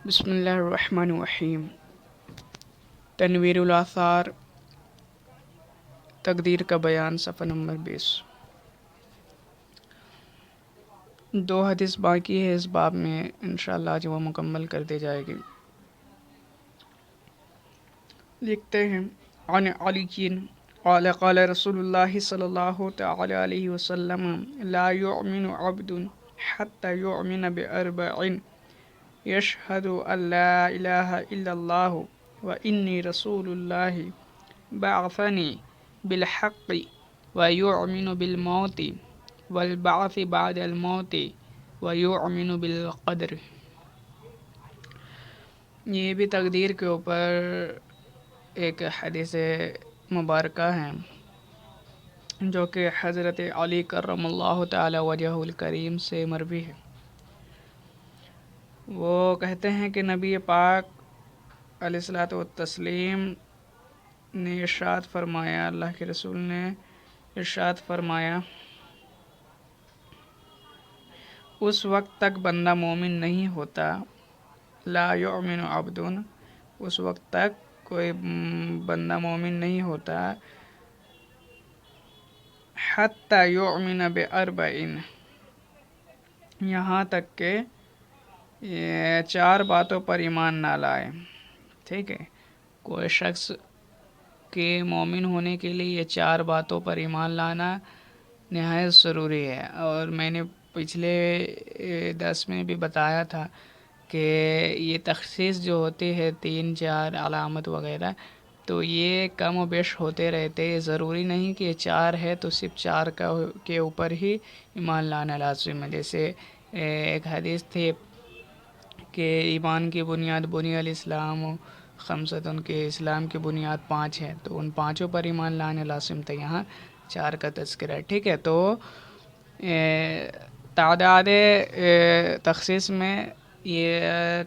بسم اللہ الرحمن الرحیم۔ تنویر الاثار، تقدیر کا بیان، صفحہ نمبر 20۔ 2 حدیث باقی ہے اس باب میں، انشاءاللہ آج وہ مکمل کر دی جائے گی۔ لکھتے ہیں عن علی قال قال رسول اللہ صلی اللہ تعالی علیہ وسلم لا يؤمن عبد حتى يؤمن بأربع يشهد أن لا إله إلا الله وإني رسول الله بعثني بالحق ويؤمن بالموت والبعث بعد الموت ويؤمن بالقدر۔ یہ بھی تقدیر کے اوپر ایک حدیث مبارکہ ہے جو کہ حضرت علی کرم اللہ تعالی وجہ الکریم سے مروی ہے۔ وہ کہتے ہیں کہ نبی پاک علیہ الصلوۃ والتسلیم نے ارشاد فرمایا، اللہ کے رسول نے ارشاد فرمایا، اس وقت تک بندہ مومن نہیں ہوتا، لا یؤمن عبد، اس وقت تک کوئی بندہ مومن نہیں ہوتا، حتی یؤمن باربع، یہاں تک کہ یہ 4 باتوں پر ایمان نہ لائے۔ ٹھیک ہے، کوئی شخص کے مومن ہونے کے لیے یہ 4 باتوں پر ایمان لانا نہایت ضروری ہے۔ اور میں نے پچھلے درس میں بھی بتایا تھا کہ یہ تخصیص جو ہوتی ہے 3 4 علامت وغیرہ، تو یہ کم و بیش ہوتے رہتے، ضروری نہیں کہ یہ 4 ہے تو صرف 4 کے اوپر ہی ایمان لانا لازم ہے۔ جیسے ایک حدیث تھی کہ ایمان کی بنیاد بنی الاسلام خمسۃ، ان کے اسلام کی بنیاد 5 ہے، تو ان 5 پر ایمان لانا لازم تھا، یہاں 4 کا تذکرہ ہے۔ ٹھیک ہے، تو تعداد تخصیص میں یہ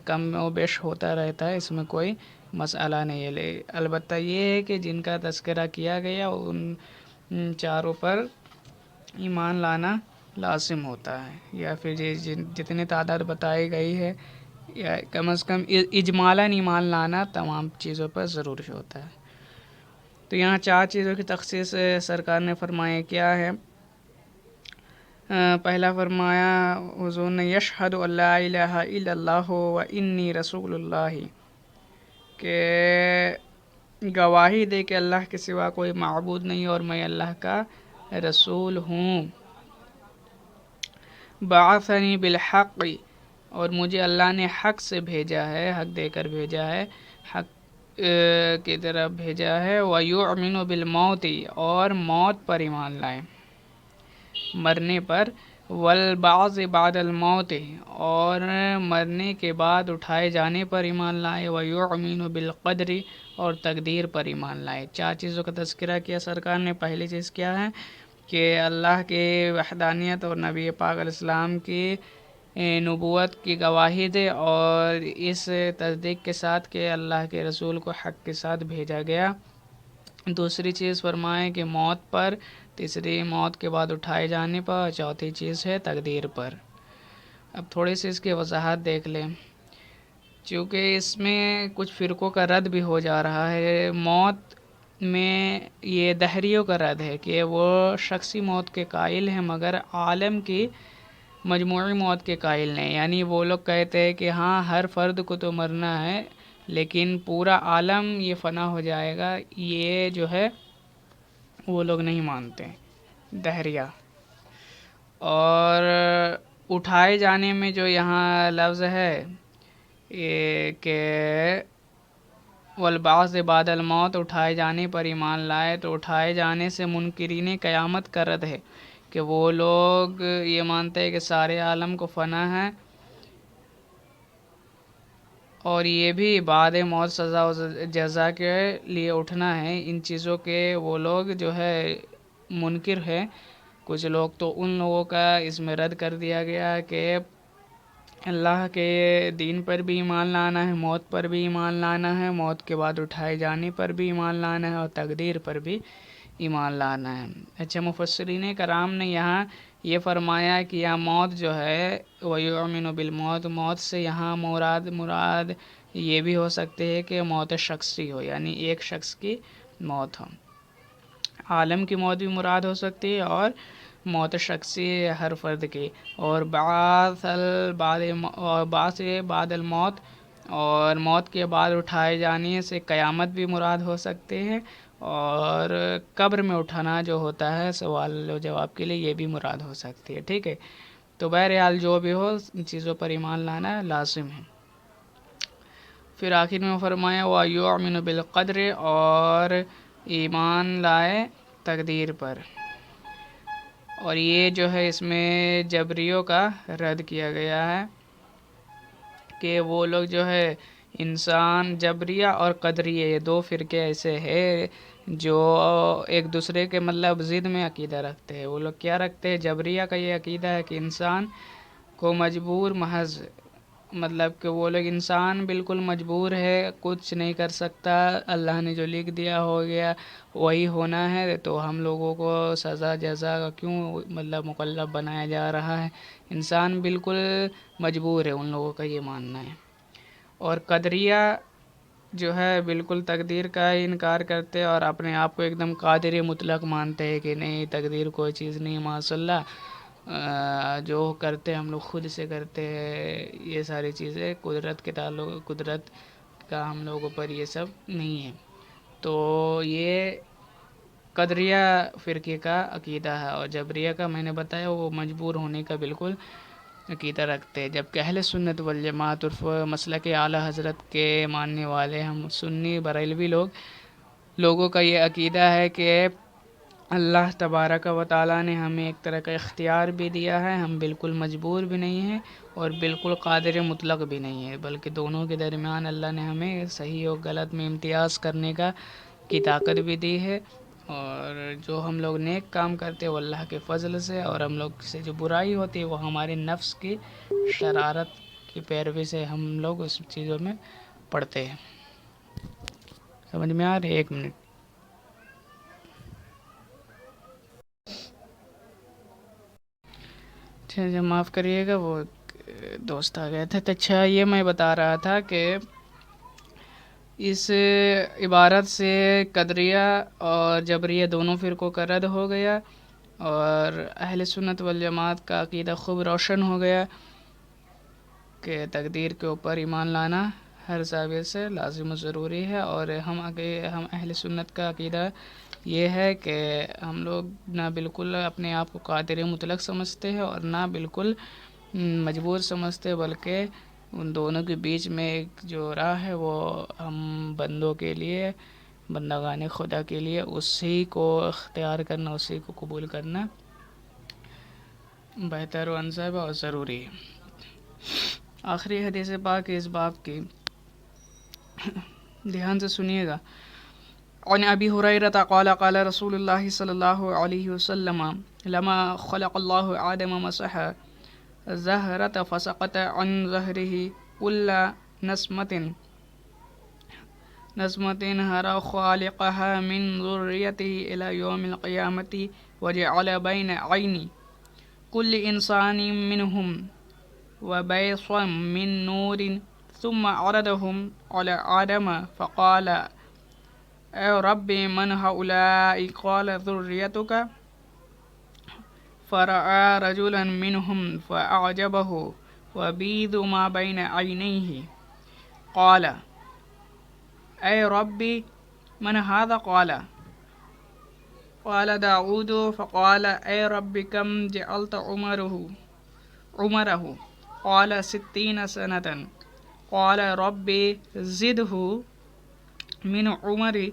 کم و بیش ہوتا رہتا ہے، اس میں کوئی مسئلہ نہیں ہے۔ البتہ یہ ہے کہ جن کا تذکرہ کیا گیا ان 4 پر ایمان لانا لازم ہوتا ہے، یا پھر جتنی تعداد بتائی گئی ہے یا کم از کم اجمالاً ایمان لانا تمام چیزوں پر ضروری ہوتا ہے۔ تو یہاں 4 چیزوں کی تخصیص سرکار نے فرمایا کیا ہے۔ پہلا فرمایا حضور نے یشہد ان لا الہ الا اللہ و انی رسول اللہ، کہ گواہی دے کہ اللہ کے سوا کوئی معبود نہیں اور میں اللہ کا رسول ہوں۔ بعثنی بالحق، اور مجھے اللہ نے حق سے بھیجا ہے، حق دے کر بھیجا ہے، حق کی طرف بھیجا ہے۔ وَيُؤْمِنُ بِالْمَوْتِ، اور موت پر ایمان لائے، مرنے پر، وَالْبَعْثِ بَعْدَ الْمَوْتِ، اور مرنے کے بعد اٹھائے جانے پر ایمان لائے، وَيُؤْمِنُ بِالْقَدْرِ، اور تقدیر پر ایمان لائے۔ 4 چیزوں کا تذکرہ کیا سرکار نے۔ پہلی چیز کیا ہے کہ اللہ کی وحدانیت اور نبی پاک علیہ السلام کی نبوت کی گواہی دے، اور اس تصدیق کے ساتھ کہ اللہ کے رسول کو حق کے ساتھ بھیجا گیا۔ دوسری چیز فرمائے کہ موت پر، تیسری موت کے بعد اٹھائے جانے پر، چوتھی چیز ہے تقدیر پر۔ اب تھوڑی سی اس کی وضاحت دیکھ لیں، چونکہ اس میں کچھ فرقوں کا رد بھی ہو جا رہا ہے۔ موت میں یہ دہریوں کا رد ہے کہ وہ شخصی موت کے قائل ہیں مگر عالم کی مجموعی موت کے قائل نہیں، یعنی وہ لوگ کہتے ہیں کہ ہاں ہر فرد کو تو مرنا ہے لیکن پورا عالم یہ فنا ہو جائے گا، یہ جو ہے وہ لوگ نہیں مانتے، دہریہ۔ اور اٹھائے جانے میں جو یہاں لفظ ہے یہ کہ والبعث بعد الموت، اٹھائے جانے پر ایمان لائے، تو اٹھائے جانے سے منکرین قیامت کا رد ہے کہ وہ لوگ یہ مانتے ہیں کہ سارے عالم کو فنا ہے، اور یہ بھی بعد موت سزا و جزا کے لیے اٹھنا ہے۔ ان چیزوں کے وہ لوگ جو ہے منکر ہے۔ کچھ لوگ تو ان لوگوں کا اس میں رد کر دیا گیا کہ اللہ کے دین پر بھی ایمان لانا ہے، موت پر بھی ایمان لانا ہے، موت کے بعد اٹھائے جانے پر بھی ایمان لانا ہے، اور تقدیر پر بھی ایمان لانا ہے۔ اچھا، مفسرین کرام نے یہاں یہ فرمایا کہ یہاں موت جو ہے وَيُؤْمِنُ بِالْمَوْتِ، موت سے یہاں مراد یہ بھی ہو سکتے ہے کہ موت شخصی ہو، یعنی ایک شخص کی موت ہو، عالم کی موت بھی مراد ہو سکتی ہے اور موت شخصی ہر فرد کی، اور بعث بعد الموت، اور موت کے بعد اٹھائے جانے سے قیامت بھی مراد ہو سکتے ہیں، اور قبر میں اٹھانا جو ہوتا ہے سوال و جواب کے لیے یہ بھی مراد ہو سکتی ہے. ٹھیک ہے، تو بہرحال جو بھی ہو ان چیزوں پر ایمان لانا لازم ہے. پھر آخر میں فرمایا وَيُؤْمِنُ بِالْقَدْرِ، اور ایمان لائے تقدیر پر. اور یہ جو ہے اس میں جبریوں کا رد کیا گیا ہے کہ وہ لوگ جو ہے انسان، جبریہ اور قدریہ، یہ دو فرقے ایسے ہیں جو ایک دوسرے کے مطلب ضد میں عقیدہ رکھتے ہیں. وہ لوگ کیا رکھتے ہیں؟ جبریہ کا یہ عقیدہ ہے کہ انسان کو مجبور محض، مطلب کہ وہ لوگ انسان بالکل مجبور ہے، کچھ نہیں کر سکتا، اللہ نے جو لکھ دیا ہو گیا وہی ہونا ہے، تو ہم لوگوں کو سزا جزا کا کیوں مطلب مکلف بنایا جا رہا ہے، انسان بالکل مجبور ہے، ان لوگوں کا یہ ماننا ہے. اور قدریہ جو ہے بالکل تقدیر کا ہی انکار کرتے اور اپنے آپ کو ایک دم قادر مطلق مانتے ہیں کہ نہیں، تقدیر کوئی چیز نہیں، ماشاء اللہ جو کرتے ہم لوگ خود سے کرتے ہیں، یہ ساری چیزیں قدرت کے تعلق، قدرت کا ہم لوگوں پر یہ سب نہیں ہے. تو یہ قدریہ فرقے کا عقیدہ ہے، اور جبریہ کا میں نے بتایا وہ مجبور ہونے کا بالکل عقیدہ رکھتے ہیں. جبکہ اہل سنت والجماعت عرف مسلک اعلی حضرت کے ماننے والے ہم سنی بریلوی لوگوں کا یہ عقیدہ ہے کہ اللہ تبارک و تعالیٰ نے ہمیں ایک طرح کا اختیار بھی دیا ہے، ہم بالکل مجبور بھی نہیں ہیں اور بالکل قادر مطلق بھی نہیں ہے، بلکہ دونوں کے درمیان اللہ نے ہمیں صحیح اور غلط میں امتیاز کرنے کی طاقت بھی دی ہے. اور جو ہم لوگ نیک کام کرتے ہیں وہ اللہ کے فضل سے، اور ہم لوگ سے جو برائی ہوتی ہے وہ ہمارے نفس کی شرارت کی پیروی سے ہم لوگ اس چیزوں میں پڑتے ہیں. سمجھ میں آ رہی ہے؟ 1 منٹ. اچھا معاف کریے گا، وہ دوست آ گئے تھے. تو اچھا یہ میں بتا رہا تھا کہ اس عبارت سے قدریہ اور جبریہ دونوں فرقوں کا رد ہو گیا، اور اہل سنت والجماعت کا عقیدہ خوب روشن ہو گیا کہ تقدیر کے اوپر ایمان لانا ہر زاویے سے لازم و ضروری ہے. اور ہم اہل سنت کا عقیدہ یہ ہے کہ ہم لوگ نہ بالکل اپنے آپ کو قادر مطلق سمجھتے ہیں اور نہ بالکل مجبور سمجھتے، بلکہ ان دونوں کے بیچ میں ایک جو راہ ہے وہ ہم بندوں کے لیے، بندگان خدا کے لیے اسی کو اختیار کرنا، اسی کو قبول کرنا بہتر و انسب اور ضروری ہے. آخری حدیث پاک اس باب کی دھیان سے سنیے گا. عن ابی ہریرہ قال قال رسول اللہ صلی اللہ علیہ وسلم لما خلق اللہ آدم مسح زہرت فسقط عن ظہرہ کل نسمة ہرا خالقها من ذریته الى یوم القیامت وجعل بین عین کل انسان منہم وبیصا من نور ثم عرضهم على آدم فقال اے رب من هؤلاء قال ذریتك فرأى رجلا منهم فأعجبه وبيض ما بين عينيه قال اے رب من هذا قال داود فقال اے رب كم جعلت عمره قال 60 سنة قال رب زده من عمري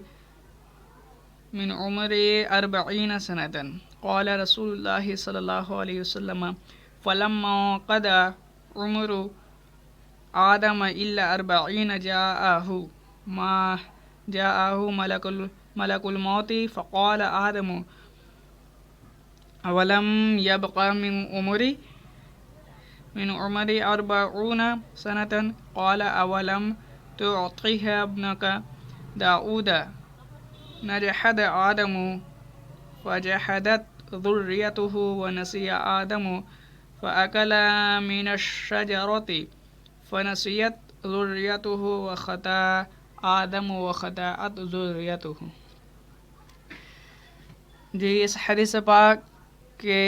40 سنة قال رسول الله صلى الله عليه وسلم فلما قضى عمر آدم إلا 40 جاءه ملك الموت فقال آدم أولم يبق من عمري 40 سنة قال أولم تعطيها ابنك داود نجحد آدم فجحدت ذريته ونسي آدم فأكلا من الشجرة فنسيت ذريته وخطأ آدم وخطأت ذريته. جی اس حدیث پاک کے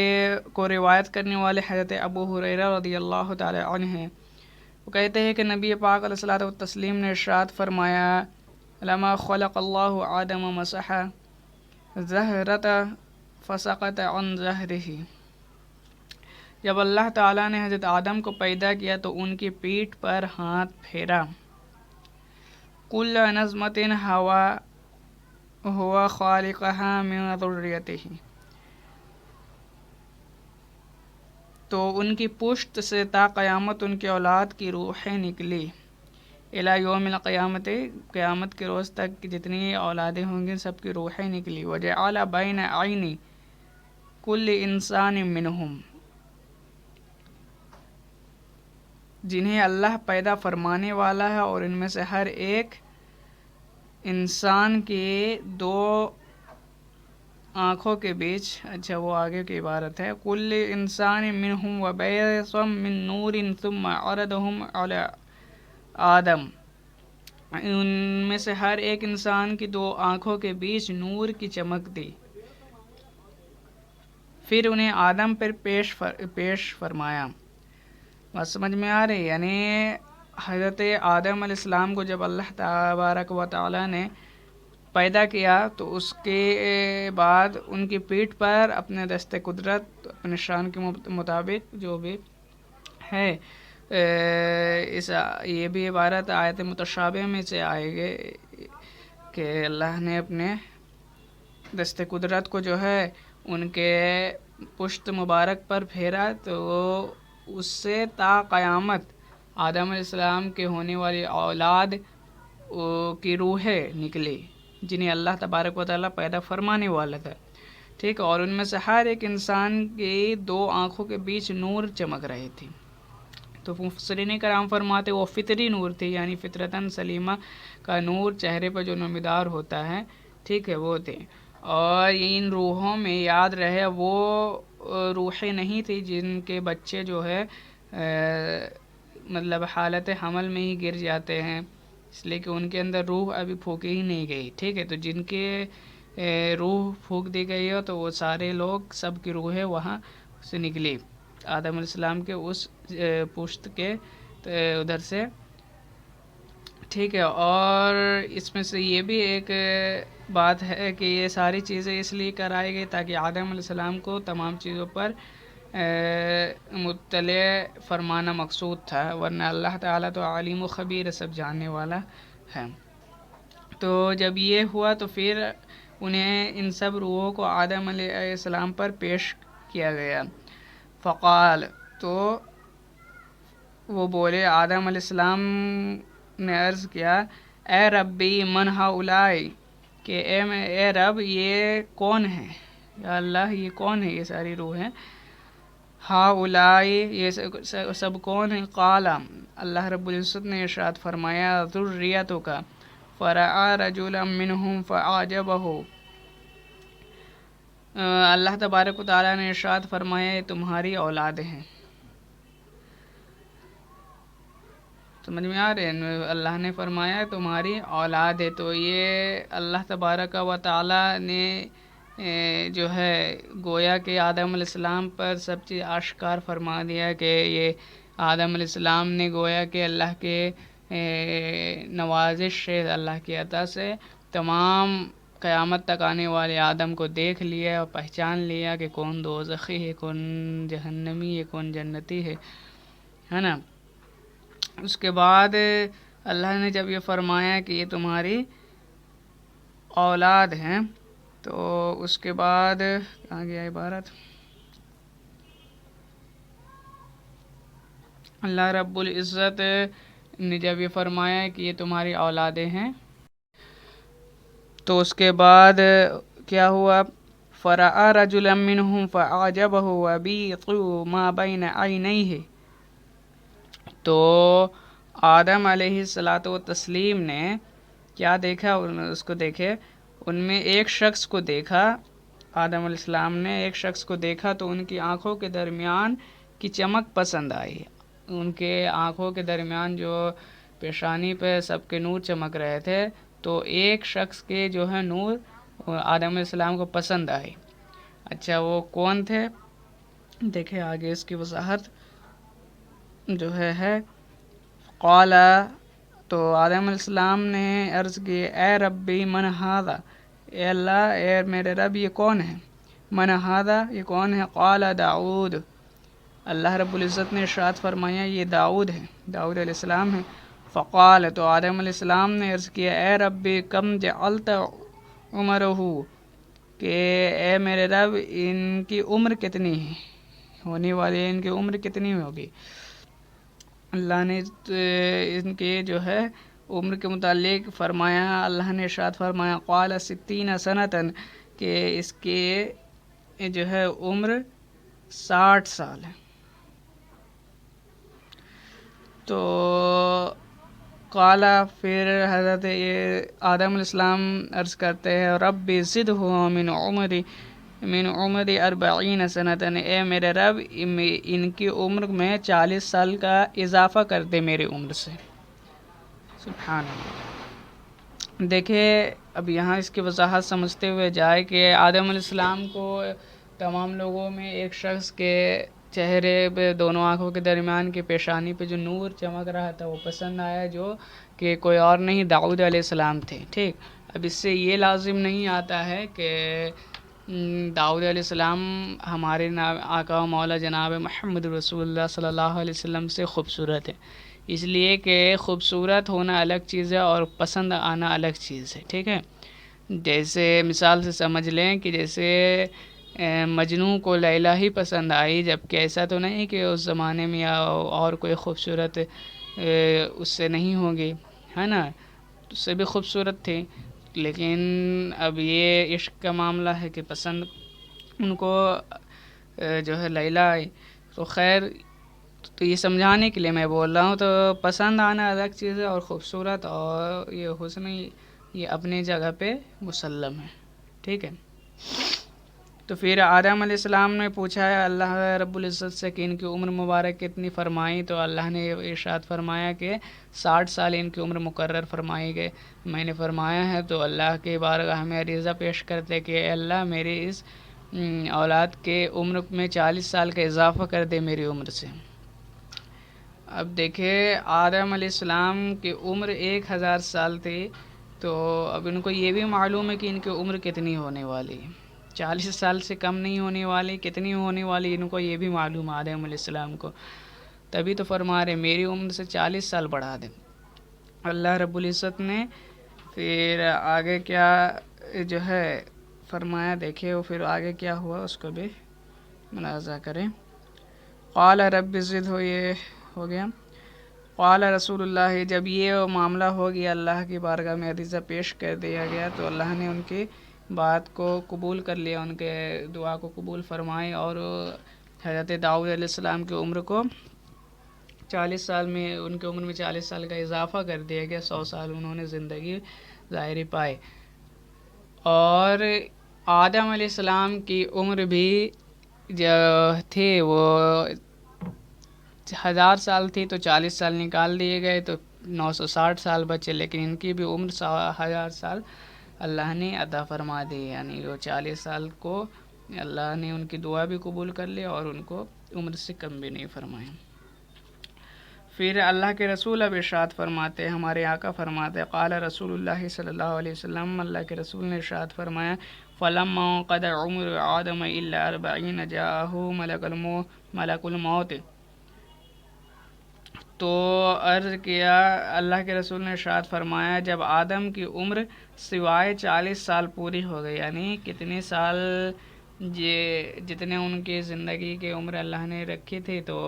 کو روایت کرنے والے حضرت ابو ہریرہ رضی اللہ تعالی عنہ ہیں. وہ کہتے ہیں کہ نبی پاک علیہ الصلوۃ والتسلیم نے ارشاد فرمایا لما خلق اللہ آدم مسح زہرۃ فسقط عن ظہرہ. جب اللہ تعالیٰ نے حضرت آدم کو پیدا کیا تو ان کی پیٹھ پر ہاتھ پھیرا. کل نظمۃ ہوا خالقها من ذریتہ. تو ان کی پشت سے تا قیامت ان کی اولاد کی روحیں نکلی. الی یوم القیامت، قیامت کے روز تک جتنی اولادیں ہوں گی سب کی روحیں نکلی. وجعل بین عین کل انسان منہم، جنہیں اللہ پیدا فرمانے والا ہے اور ان میں سے ہر ایک انسان کی دو آنکھوں کے بیچ. اچھا وہ آگے کی عبارت ہے کل انسان منہم وبیضم من نور ثم عرضہم علی آدم. ان میں سے ہر ایک انسان کی دو آنکھوں کے بیچ نور کی چمک دی، پھر انہیں آدم پر پیش فرمایا. بات سمجھ میں آ رہی؟ یعنی حضرت آدم علیہ السلام کو جب اللہ تبارک و تعالیٰ نے پیدا کیا تو اس کے بعد ان کی پیٹھ پر اپنے دست قدرت اپنے شان کے مطابق جو بھی ہے یہ بھی عبارت آیت متشابہ میں سے آئے گے کہ اللہ نے اپنے دست قدرت کو جو ہے ان کے پشت مبارک پر پھیرا تو اس سے تا قیامت آدم علیہ السلام کے ہونے والی اولاد کی روحیں نکلی جنہیں اللہ تبارک و تعالیٰ پیدا فرمانے والا تھا. ٹھیک ہے، اور ان میں سے ہر ایک انسان کی دو آنکھوں کے بیچ نور چمک رہی تھی. تو مفسرین کرام فرماتے وہ فطری نور تھی، یعنی فطرتاً سلیمہ کا نور چہرے پر جو نمودار ہوتا ہے، ٹھیک ہے وہ تھے. اور ان روحوں میں یاد رہے وہ روحیں نہیں تھی جن کے بچے جو ہے مطلب حالت حمل میں ہی گر جاتے ہیں، اس لیے کہ ان کے اندر روح ابھی پھونکی ہی نہیں گئی. ٹھیک ہے، تو جن کے روح پھونک دی گئی ہو تو وہ سارے لوگ سب کی روحیں وہاں سے نکلی آدم علیہ السلام کے اس پشت کے ادھر سے. ٹھیک ہے، اور اس میں سے یہ بھی ایک بات ہے کہ یہ ساری چیزیں اس لیے کرائی گئی تاکہ آدم علیہ السلام کو تمام چیزوں پر مطلع فرمانا مقصود تھا، ورنہ اللہ تعالیٰ تو عالم و خبیر سب جاننے والا ہے. تو جب یہ ہوا تو پھر انہیں ان سب روحوں کو آدم علیہ السلام پر پیش کیا گیا. فقال، تو وہ بولے آدم علیہ السلام نے عرض کیا اے ربی من ہؤلاء، کہ اے رب یہ کون ہے، یا اللہ یہ کون ہے یہ ساری روحیں. ہؤلاء یہ سب کون ہیں؟ قال، اللہ رب العزت نے ارشاد فرمایا ذریتک فرعى رجلا منهم فأعجبه. اللہ تبارک و تعالیٰ نے ارشاد فرمایا یہ تمہاری اولاد ہیں. سمجھ میں آ رہے ہیں؟ اللہ نے فرمایا تمہاری اولاد ہے. تو یہ اللہ تبارک و تعالیٰ نے جو ہے گویا کہ آدم علیہ السلام پر سب چیز آشکار فرما دیا کہ یہ آدم علیہ السلام نے گویا کہ اللہ کے نوازش سے، اللہ کی عطا سے تمام قیامت تک آنے والے آدم کو دیکھ لیا اور پہچان لیا کہ کون دوزخی ہے، کون جہنمی ہے، کون جنتی ہے نا. اس کے بعد اللہ نے جب یہ فرمایا کہ یہ تمہاری اولاد ہیں تو اس کے بعد کہاں گیا عبارت، اللہ رب العزت نے جب یہ فرمایا کہ یہ تمہاری اولادیں ہیں تو اس کے بعد کیا ہوا، فرعى رجلا منهم فأعجبه وبيض ما بين عينيه. تو آدم علیہ الصلاۃ والتسلیم نے کیا دیکھا، اس کو دیکھے ان میں ایک شخص کو دیکھا آدم علیہ السلام نے ایک شخص کو دیکھا تو ان کی آنکھوں کے درمیان کی چمک پسند آئی. ان کے آنکھوں کے درمیان جو پیشانی پہ سب کے نور چمک رہے تھے تو ایک شخص کے جو ہے نور آدم علیہ السلام کو پسند آئی. اچھا وہ کون تھے؟ دیکھیں آگے اس کی وضاحت جو ہے قال، تو آدم علیہ السلام نے عرض کی اے ربی من ھذا، اے اللہ اے میرے رب یہ کون ہے؟ من ھذا یہ کون ہے؟ قال داؤد، اللہ رب العزت نے ارشاد فرمایا یہ داؤد ہے، داؤد علیہ السلام ہے. فقال، تو آدم علیہ السلام نے عرض کیا اے ربی کم جعلت عمرہ، کہ اے میرے رب ان کی عمر کتنی ہے، ہونے والی ان کی عمر کتنی ہوگی؟ اللہ نے ان کے جو ہے عمر کے متعلق فرمایا، اللہ نے ارشاد فرمایا قال 60 سنتاً، کہ اس کے جو ہے عمر 60 سال ہے. تو قال، پھر حضرت آدم علیہ السلام عرض کرتے ہیں رب زدہ من عمری 40 سنتاً، اے میرے رب ان کی عمر میں 40 سال کا اضافہ کر دے میری عمر سے. سبحان اللہ. دیکھیں اب یہاں اس کی وضاحت سمجھتے ہوئے جائے کہ آدم علیہ السلام کو تمام لوگوں میں ایک شخص کے چہرے پہ دونوں آنکھوں کے درمیان کی پیشانی پہ جو نور چمک رہا تھا وہ پسند آیا، جو کہ کوئی اور نہیں داؤد علیہ السلام تھے. ٹھیک، اب اس سے یہ لازم نہیں آتا ہے کہ داؤد علیہ السلام ہمارے آقا و مولا جناب محمد رسول اللہ صلی اللہ علیہ وسلم سے خوبصورت ہے، اس لیے کہ خوبصورت ہونا الگ چیز ہے اور پسند آنا الگ چیز ہے. ٹھیک ہے، جیسے مثال سے سمجھ لیں کہ جیسے مجنوں کو لیلا ہی پسند آئی، جبکہ ایسا تو نہیں کہ اس زمانے میں اور کوئی خوبصورت اس سے نہیں ہوگی، ہے نا، اس سے بھی خوبصورت تھی. لیکن اب یہ عشق کا معاملہ ہے کہ پسند ان کو جو ہے لیلا آئی. تو خیر، تو یہ سمجھانے کے لیے میں بول رہا ہوں، تو پسند آنا الگ چیز ہے اور خوبصورت اور یہ حسن یہ اپنی جگہ پہ مسلم ہے. ٹھیک ہے، تو پھر آدم علیہ السلام نے پوچھا ہے اللہ رب العزت سے کہ ان کی عمر مبارک کتنی فرمائی، تو اللہ نے ارشاد فرمایا کہ 60 سال ان کی عمر مقرر فرمائی گئے. میں نے فرمایا ہے تو اللہ کے بارگاہ میں عریضہ پیش کرتے کہ اے اللہ میری اس اولاد کے عمر میں 40 سال کا اضافہ کر دے میری عمر سے. اب دیکھیں آدم علیہ السلام کی عمر 1000 سال تھی، تو اب ان کو یہ بھی معلوم ہے کہ ان کی عمر کتنی ہونے والی ہے، 40 سال سے کم نہیں ہونے والی، کتنی ہونے والی ان کو یہ بھی معلوم ہے آدم علیہ السلام کو. تبھی تو فرما رہے میری عمر سے 40 سال بڑھا دیں اللہ رب العزت نے. پھر آگے کیا جو ہے فرمایا، دیکھیں وہ پھر آگے کیا ہوا اس کو بھی ملاحظہ کریں. قال رب زد یہ ہو گیا. قال رسول اللہ، جب یہ معاملہ ہو گیا اللہ کی بارگاہ میں عریضہ پیش کر دیا گیا تو اللہ نے ان کی بات کو قبول کر لیا، ان کے دعا کو قبول فرمائی اور حضرت داؤد علیہ السلام کی عمر کو 40 سال میں، ان کی عمر میں 40 سال کا اضافہ کر دیا گیا. 100 سال انہوں نے زندگی ظاہری پائے. اور آدم علیہ السلام کی عمر بھی جو تھی وہ 1000 سال تھی، تو 40 سال نکال دیے گئے تو 960 سال بچے، لیکن ان کی بھی عمر 1000 سال اللہ نے عطا فرما دی، یعنی وہ 40 سال کو اللہ نے ان کی دعا بھی قبول کر لی اور ان کو عمر سے کم بھی نہیں فرمایا. پھر اللہ کے رسول اب ارشاد فرماتے، ہمارے آقا فرماتے قال رسول اللہ صلی اللہ علیہ وسلم، اللہ کے رسول نے ارشاد فرمایا فَلَمَّا قَضَى عُمْرُ آدَمَ إِلَّا 40 جَاءَهُ مَلَكُ الْمَوْتِ. تو عرض کیا، اللہ کے رسول نے ارشاد فرمایا جب آدم کی عمر سوائے 40 سال پوری ہو گئی، یعنی کتنے سال جتنے ان کی زندگی کی عمر اللہ نے رکھی تھی، تو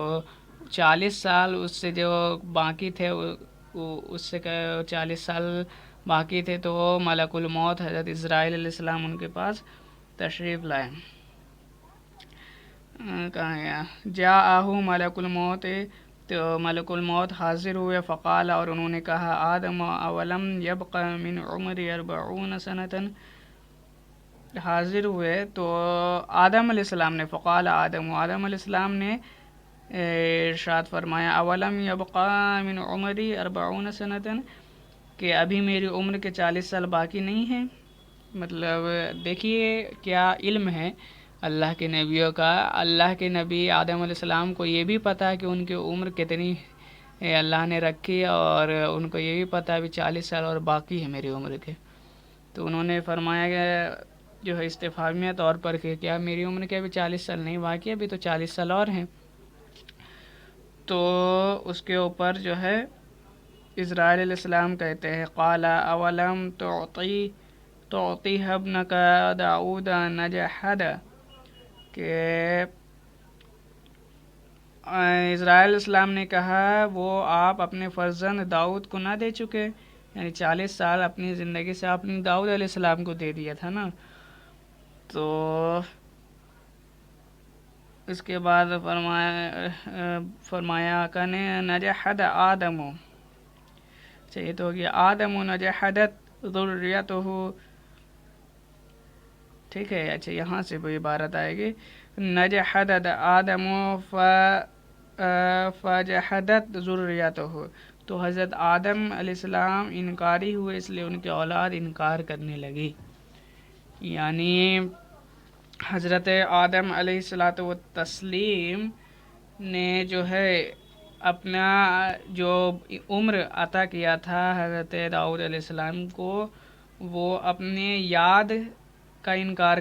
40 سال اس سے جو باقی تھے اس سے 40 سال باقی تھے، تو وہ ملک الموت حضرت اسرائیل علیہ السلام ان کے پاس تشریف لائے. کہاں گیا؟ جاءہ ملک الموت، تو ملک الموت حاضر ہوئے. فقال، اور انہوں نے کہا آدم اولم یبق من عمر 40 سنتاً، حاضر ہوئے تو آدم علیہ السلام نے فقال آدم علیہ السلام نے ارشاد فرمایا اولم یبقى من عمری 40 سنتاً کہ ابھی میری عمر کے 40 سال باقی نہیں ہیں. مطلب دیکھیے کیا علم ہے اللہ کے نبیوں کا. اللہ کے نبی آدم علیہ السلام کو یہ بھی پتہ ہے کہ ان کی عمر کتنی اللہ نے رکھی، اور ان کو یہ بھی پتہ ہے ابھی 40 سال اور باقی ہے میری عمر کے. تو انہوں نے فرمایا کہ جو ہے استفہامیہ طور پر کہ کیا میری عمر کے ابھی 40 سال نہیں باقی، ابھی تو 40 سال اور ہیں. تو اس کے اوپر جو ہے اسرائیل علیہ السلام کہتے ہیں قال اولم تعطی ابنک داؤد نجحد، کہ اسرائیل علیہ السلام نے کہا وہ آپ اپنے فرزند داؤد کو نہ دے چکے، یعنی 40 سال اپنی زندگی سے آپ نے داؤد علیہ السلام کو دے دیا تھا نا. تو اس کے بعد فرمایا کہ نجحد آدم، چاہیے تو کہ آدم نجحدت ذریتہ، ٹھیک ہے. اچھا یہاں سے کوئی عبارت آئے گی نجحدت آدم فجحدت ذریتہ، تو حضرت آدم علیہ السلام انکاری ہوئے اس لیے ان کی اولاد انکار کرنے لگی. یعنی حضرت آدم علیہ السلام نے جو ہے اپنا جو عمر عطا کیا تھا حضرت داؤد علیہ السلام کو، وہ اپنے یاد کا انکار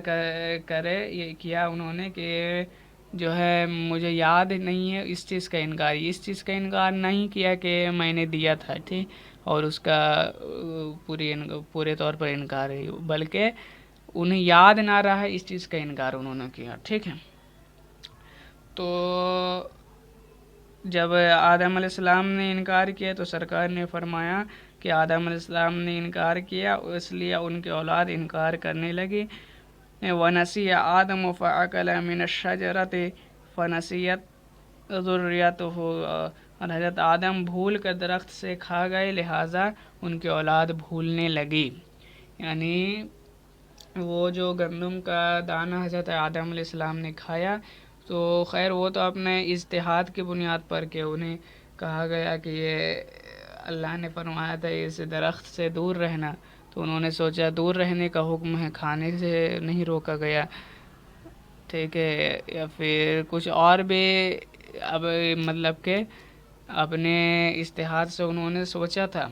کرے یہ کیا انہوں نے کہ جو ہے مجھے یاد نہیں ہے اس چیز کا انکار نہیں کیا کہ میں نے دیا تھا، ٹھیک، اور اس کا پورے طور پر انکار ہے، بلکہ انہیں یاد نہ رہا اس چیز کا انکار انہوں نے کیا. ٹھیک ہے. تو جب آدم علیہ السلام نے انکار کیا تو سرکار نے فرمایا کہ آدم علیہ السلام نے انکار کیا اس لیے ان کے اولاد انکار کرنے لگی. وَنَسِيَ آدَمُ فَأَكَلَ مِنَ الشَّجَرَةِ فَنَسِيَتْ ذُرِّيَّتُهُ، اور حضرت آدم بھول کر درخت سے کھا گئے لہٰذا ان کے اولاد بھولنے لگی. یعنی وہ جو گندم کا دانہ حضرت آدم علیہ السلام نے کھایا تو خیر وہ تو اپنے اجتہاد کی بنیاد پر کہ انہیں کہا گیا کہ یہ اللہ نے فرمایا تھا اس درخت سے دور رہنا، تو انہوں نے سوچا دور رہنے کا حکم ہے، کھانے سے نہیں روکا گیا، ٹھیک ہے. یا پھر کچھ اور بھی اب مطلب کہ اپنے اجتہاد سے انہوں نے سوچا تھا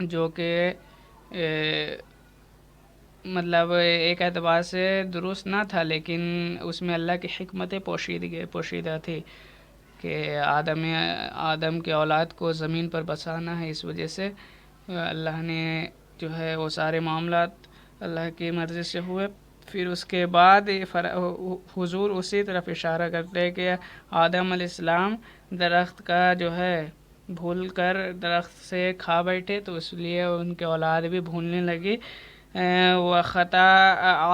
جو کہ مطلب ایک اعتبار سے درست نہ تھا، لیکن اس میں اللہ کی حکمت پوشیدہ تھی کہ آدم کے اولاد کو زمین پر بسانا ہے. اس وجہ سے اللہ نے جو ہے وہ سارے معاملات اللہ کی مرضی سے ہوئے. پھر اس کے بعد حضور اسی طرف اشارہ کرتے کہ آدم علیہ السلام درخت کا جو ہے بھول کر درخت سے کھا بیٹھے تو اس لیے ان کے اولاد بھی بھولنے لگی. خطا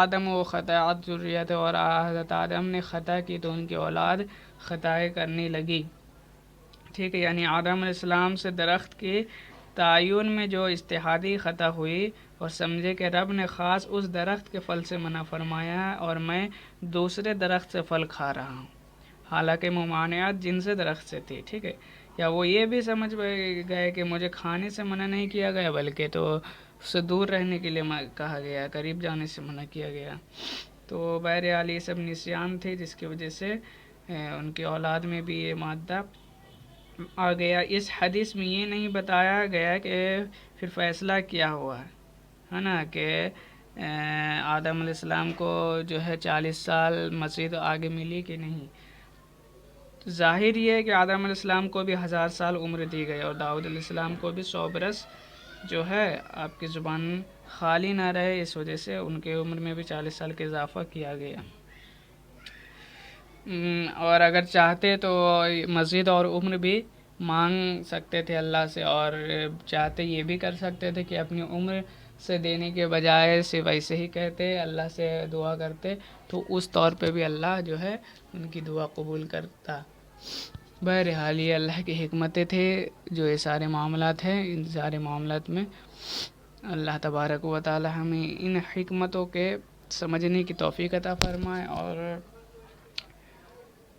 آدم و خطاءت ذریت، اور حضرت آدم نے خطا کی تو ان کی اولاد خطائیں کرنے لگی. ٹھیک ہے. یعنی آدم علیہ السلام سے درخت کی تعین میں جو اجتہادی خطا ہوئی اور سمجھے کہ رب نے خاص اس درخت کے پھل سے منع فرمایا ہے اور میں دوسرے درخت سے پھل کھا رہا ہوں، حالانکہ ممانعت جن سے درخت سے تھی. ٹھیک ہے. یا وہ یہ بھی سمجھ گئے کہ مجھے کھانے سے منع نہیں کیا گیا بلکہ تو اس سے دور رہنے کے لیے کہا گیا، قریب جانے سے منع کیا گیا. تو بہرحال یہ سب نسیان تھے جس کی وجہ سے ان کی اولاد میں بھی یہ مادہ آ گیا. اس حدیث میں یہ نہیں بتایا گیا کہ پھر فیصلہ کیا ہوا ہے نا، کہ آدم علیہ السلام کو جو ہے 40 سال مزید آگے ملی کہ نہیں. ظاہر یہ ہے کہ آدم علیہ السلام کو بھی 1000 سال عمر دی گئی اور داؤد علیہ السلام کو بھی 100 برس جو ہے آپ کی زبان خالی نہ رہے، اس وجہ سے ان کے عمر میں بھی 40 سال کا اضافہ کیا گیا. اور اگر چاہتے تو مزید اور عمر بھی مانگ سکتے تھے اللہ سے، اور چاہتے یہ بھی کر سکتے تھے کہ اپنی عمر سے دینے کے بجائے صرف ایسے ہی کہتے اللہ سے دعا کرتے تو اس طور پہ بھی اللہ جو ہے ان کی دعا قبول کرتا. بہرحال یہ اللہ کی حکمتیں تھے جو یہ سارے معاملات ہیں. ان سارے معاملات میں اللہ تبارک و تعالی ہمیں ان حکمتوں کے سمجھنے کی توفیق عطا فرمائے، اور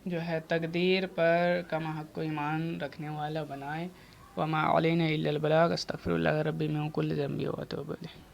جو ہے تقدیر پر کم حق کو ایمان رکھنے والا بنائے۔ وما علینا الا البلاغ، استغفر اللہ ربی من کل ذنب واتوب الیہ۔